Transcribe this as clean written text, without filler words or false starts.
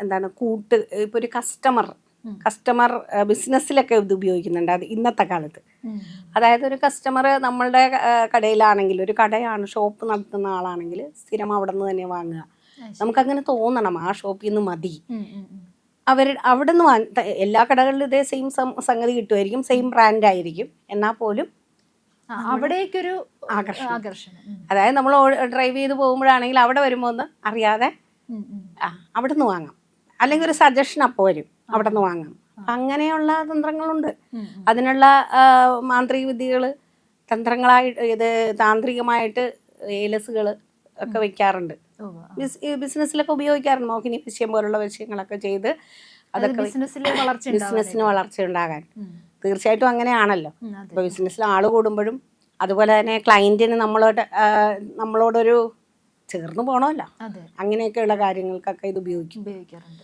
എന്താണ് ഇപ്പോൾ ഒരു കസ്റ്റമർ ബിസിനസ്സിലൊക്കെ ഇത് ഉപയോഗിക്കുന്നുണ്ട് അത് ഇന്നത്തെ കാലത്ത്. അതായത് ഒരു കസ്റ്റമർ നമ്മളുടെ കടയിലാണെങ്കിൽ, ഒരു കടയാണ് ഷോപ്പ് നടത്തുന്ന ആളാണെങ്കിൽ സ്ഥിരം അവിടെ നിന്ന് തന്നെ വാങ്ങുക. നമുക്കങ്ങനെ തോന്നണം ആ ഷോപ്പിൽ നിന്ന് മതി. അവിടെ നിന്ന് എല്ലാ കടകളിലും ഇതേ സെയിം സംഗതി കിട്ടുമായിരിക്കും, സെയിം ബ്രാൻഡ് ആയിരിക്കും, എന്നാൽ പോലും അവിടേക്കൊരു ആകർഷണം. അതായത് നമ്മൾ ഡ്രൈവ് ചെയ്ത് പോകുമ്പോഴാണെങ്കിൽ അവിടെ വരുമ്പോൾ ഒന്ന് അറിയാതെ അവിടെ നിന്ന് വാങ്ങാം, അല്ലെങ്കിൽ ഒരു സജഷൻ അപ്പോൾ വരും അവിടെ നിന്ന് വാങ്ങാം. അങ്ങനെയുള്ള തന്ത്രങ്ങളുണ്ട്. അതിനുള്ള മാന്ത്രിക വിദ്യകൾ താന്ത്രികമായിട്ട് ഏലസുകൾ ഒക്കെ വെക്കാറുണ്ട്. ബിസിനസ്സിലൊക്കെ ഉപയോഗിക്കാറുണ്ട്. മോഹിനി വിഷയം പോലുള്ള വിഷയങ്ങളൊക്കെ ചെയ്ത് അതൊക്കെ ബിസിനസ്സിന് വളർച്ച ഉണ്ടാകാൻ തീർച്ചയായിട്ടും അങ്ങനെയാണല്ലോ. ഇപ്പോൾ ബിസിനസ്സിൽ ആൾ കൂടുമ്പോഴും അതുപോലെ തന്നെ ക്ലയൻറ്റിന് നമ്മളോടൊരു ചേർന്ന് പോകണമല്ലോ. അങ്ങനെയൊക്കെയുള്ള കാര്യങ്ങൾക്കൊക്കെ ഇത് ഉപയോഗിക്കാറുണ്ട്.